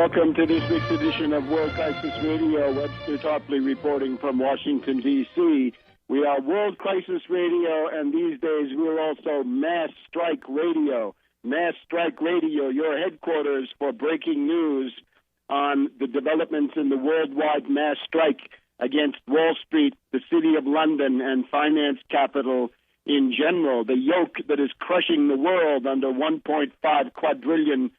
Welcome to this week's edition of World Crisis Radio. Webster Tarpley reporting from Washington, D.C. We are World Crisis Radio, and these days we're also Mass Strike Radio. Mass Strike Radio, your headquarters for breaking news on the developments in the worldwide mass strike against Wall Street, the City of London, and finance capital in general. The yoke that is crushing the world under $1.5 quadrillion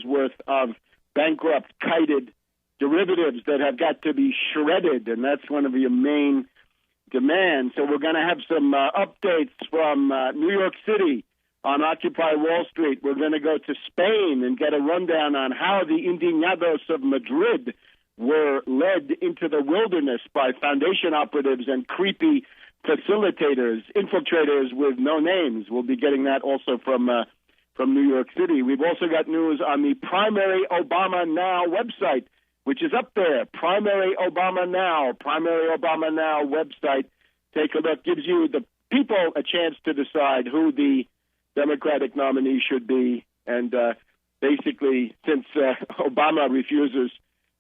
worth of bankrupt, kited derivatives that have got to be shredded, and that's one of your main demands. So we're going to have some updates from New York City on Occupy Wall Street. We're going to go to Spain and get a rundown on how the indignados of Madrid were led into the wilderness by foundation operatives and creepy facilitators, infiltrators with no names. We'll be getting that also from New York City. We've also got news on the Primary Obama Now website, which is up there. Primary Obama Now website. Take a look. Gives you, the people, a chance to decide who the Democratic nominee should be. And basically, since Obama refuses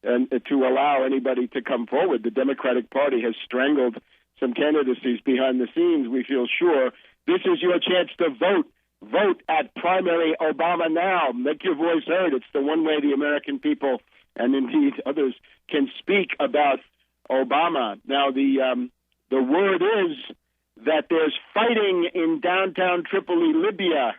to allow anybody to come forward, the Democratic Party has strangled some candidacies behind the scenes. We feel sure this is your chance to vote. Vote at Primary Obama Now. Make your voice heard. It's the one way the American people, and indeed others, can speak about Obama. Now, the word is that there's fighting in downtown Tripoli, Libya.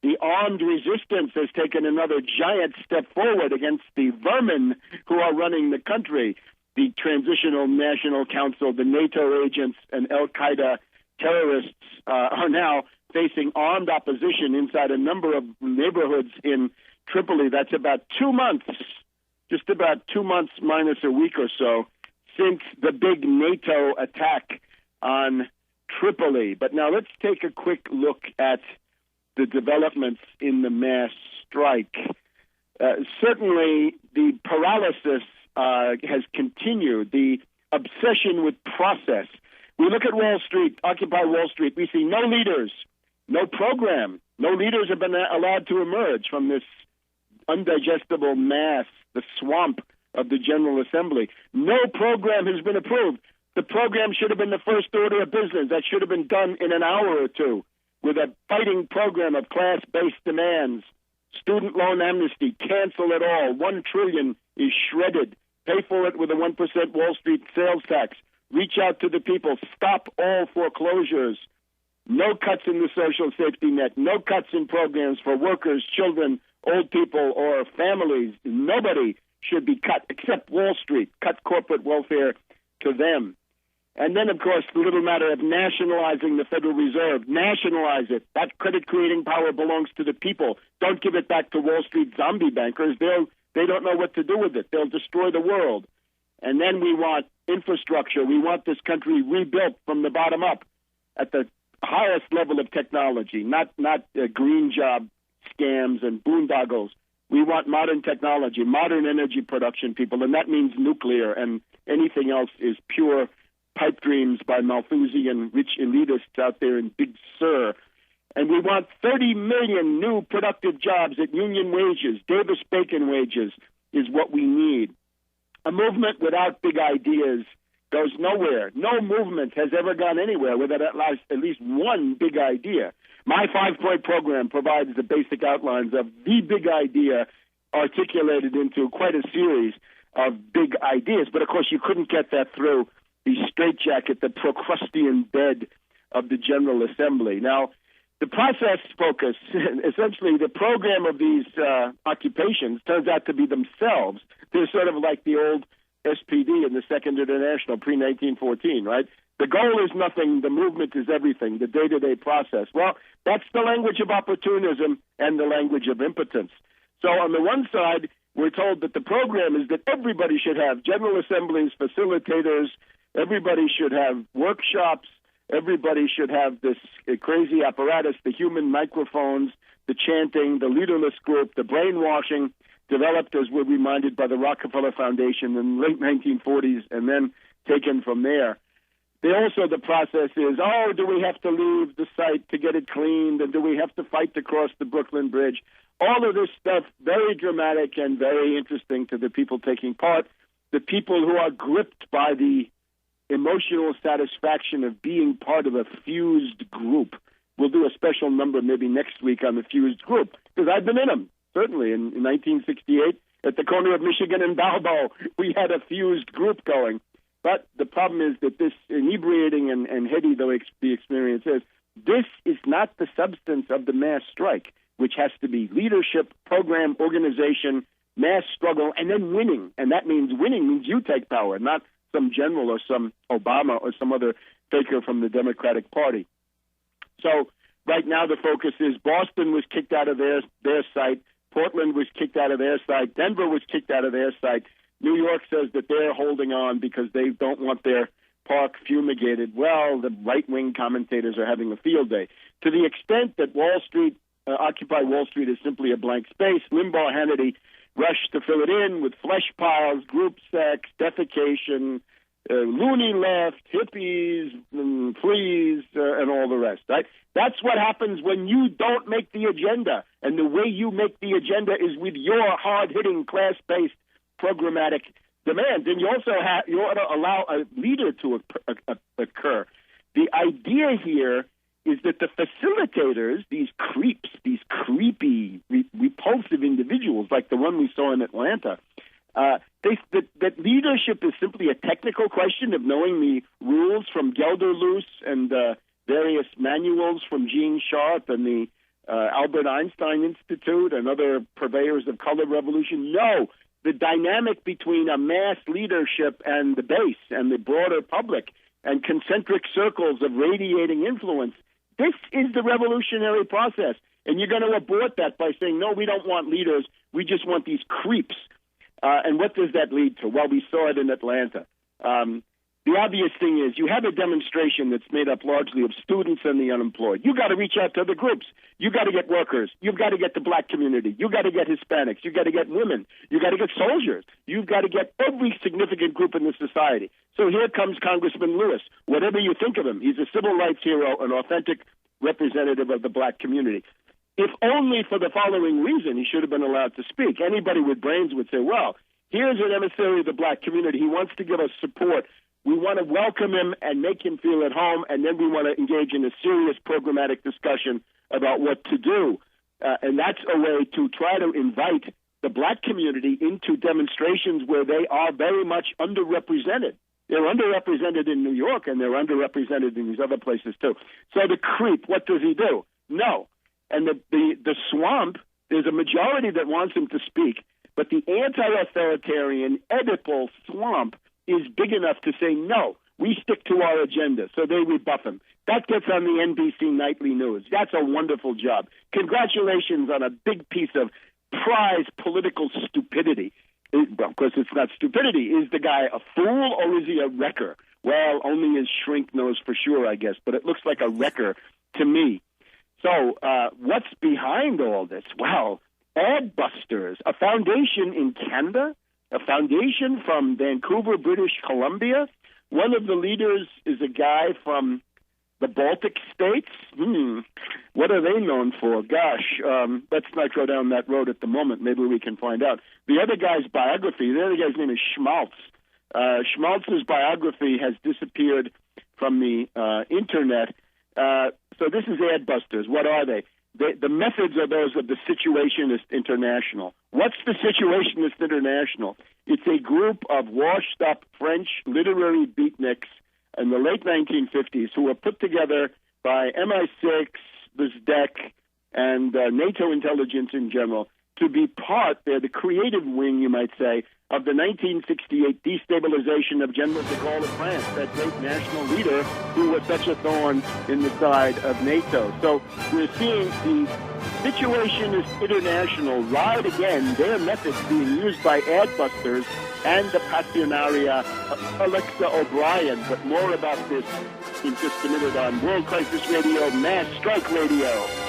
The armed resistance has taken another giant step forward against the vermin who are running the country. The Transitional National Council, the NATO agents, and al-Qaeda terrorists are now facing armed opposition inside a number of neighborhoods in Tripoli. That's about 2 months, just about 2 months minus a week or so, since the big NATO attack on Tripoli. But now let's take a quick look at the developments in the mass strike. Certainly, the paralysis has continued, the obsession with process. We look at Wall Street, Occupy Wall Street, we see no leaders, no program. No leaders have been allowed to emerge from this undigestible mass, the swamp of the General Assembly. No program has been approved. The program should have been the first order of business. That should have been done in an hour or two with a fighting program of class-based demands. Student loan amnesty, cancel it all. $1 trillion is shredded. Pay for it with a 1% Wall Street sales tax. Reach out to the people. Stop all foreclosures. No cuts in the social safety net. No cuts in programs for workers, children, old people, or families. Nobody should be cut except Wall Street. Cut corporate welfare to them. And then, of course, the little matter of nationalizing the Federal Reserve. Nationalize it. That credit-creating power belongs to the people. Don't give it back to Wall Street zombie bankers. They don't know what to do with it. They'll destroy the world. And then we want infrastructure. We want this country rebuilt from the bottom up at the highest level of technology, not green job scams and boondoggles. We want modern technology, modern energy production, people, and that means nuclear, and anything else is pure pipe dreams by Malthusian rich elitists out there in Big Sur. And we want 30 million new productive jobs at union wages, Davis-Bacon wages is what we need. A movement without big ideas goes nowhere. No movement has ever gone anywhere without at least one big idea. My 5-point program provides the basic outlines of the big idea articulated into quite a series of big ideas. But, of course, you couldn't get that through the straitjacket, the Procrustean bed of the General Assembly. Now, the process focus, essentially the program of these occupations turns out to be themselves. They're sort of like the old SPD in the Second International pre-1914, right? The goal is nothing, the movement is everything, the day-to-day process. Well, that's the language of opportunism and the language of impotence. So on the one side, we're told that the program is that everybody should have General Assemblies, facilitators, everybody should have workshops, everybody should have this crazy apparatus, the human microphones, the chanting, the leaderless group, the brainwashing, developed, as we're reminded, by the Rockefeller Foundation in the late 1940s and then taken from there. The process is, do we have to leave the site to get it cleaned, and do we have to fight to cross the Brooklyn Bridge? All of this stuff, very dramatic and very interesting to the people taking part, the people who are gripped by the emotional satisfaction of being part of a fused group. We'll do a special number maybe next week on the fused group, because I've been in them, certainly. In 1968, at the corner of Michigan and Balbo, we had a fused group going. But the problem is that this inebriating and heady, though the experience is, this is not the substance of the mass strike, which has to be leadership, program, organization, mass struggle, and then winning. And that means winning means you take power, not some general or some Obama or some other faker from the Democratic Party. So right now the focus is Boston was kicked out of their site. Portland was kicked out of their site. Denver was kicked out of their site. New York says that they're holding on because they don't want their park fumigated. Well, the right-wing commentators are having a field day. To the extent that Wall Street, Occupy Wall Street, is simply a blank space, Limbaugh, Hannity rushed to fill it in with flesh piles, group sex, defecation, loony left, hippies, fleas, and all the rest, right? That's what happens when you don't make the agenda. And the way you make the agenda is with your hard-hitting, class-based, programmatic demands. And you also you ought to allow a leader to occur. The idea here is that the facilitators, these creeps, these creepy, repulsive individuals like the one we saw in Atlanta, that leadership is simply a technical question of knowing the rules from Gelderloos and various manuals from Gene Sharp and the Albert Einstein Institute and other purveyors of color revolution. No, the dynamic between a mass leadership and the base and the broader public and concentric circles of radiating influence, this is the revolutionary process. And you're going to abort that by saying, no, we don't want leaders, we just want these creeps. And what does that lead to? Well, we saw it in Atlanta. The obvious thing is you have a demonstration that's made up largely of students and the unemployed. You got to reach out to other groups. You got to get workers. You've got to get the black community. You got to get Hispanics. You got to get women. You got to get soldiers. You've got to get every significant group in the society. So here comes Congressman Lewis. Whatever you think of him, he's a civil rights hero, an authentic representative of the black community. If only for the following reason he should have been allowed to speak. Anybody with brains would say, well, here's an emissary of the black community. He wants to give us support. We want to welcome him and make him feel at home, and then we want to engage in a serious programmatic discussion about what to do. And that's a way to try to invite the black community into demonstrations where they are very much underrepresented. They're underrepresented in New York, and they're underrepresented in these other places too. So the creep, what does he do? No. And the swamp, there's a majority that wants him to speak, but the anti-authoritarian Oedipal swamp is big enough to say, no, we stick to our agenda. So they rebuff him. That gets on the NBC Nightly News. That's a wonderful job. Congratulations on a big piece of prize political stupidity. Well, of course, it's not stupidity. Is the guy a fool or is he a wrecker? Well, only his shrink knows for sure, I guess, but it looks like a wrecker to me. So what's behind all this? Well, Adbusters, a foundation in Canada, a foundation from Vancouver, British Columbia. One of the leaders is a guy from the Baltic states. What are they known for? Gosh, let's not go down that road at the moment. Maybe we can find out. The other guy's biography, the other guy's name is Schmaltz. Schmaltz's biography has disappeared from the internet. So this is Adbusters. What are they? The methods are those of the Situationist International. What's the Situationist International? It's a group of washed-up French literary beatniks in the late 1950s who were put together by MI6, the SDEC, and NATO intelligence in general to be part, they're the creative wing, you might say, of the 1968 destabilization of General de Gaulle of France, that great national leader who was such a thorn in the side of NATO. So we're seeing the Situationist International ride again, their methods being used by Adbusters and the Passionaria Alexa O'Brien. But more about this in just a minute on World Crisis Radio, Mass Strike Radio.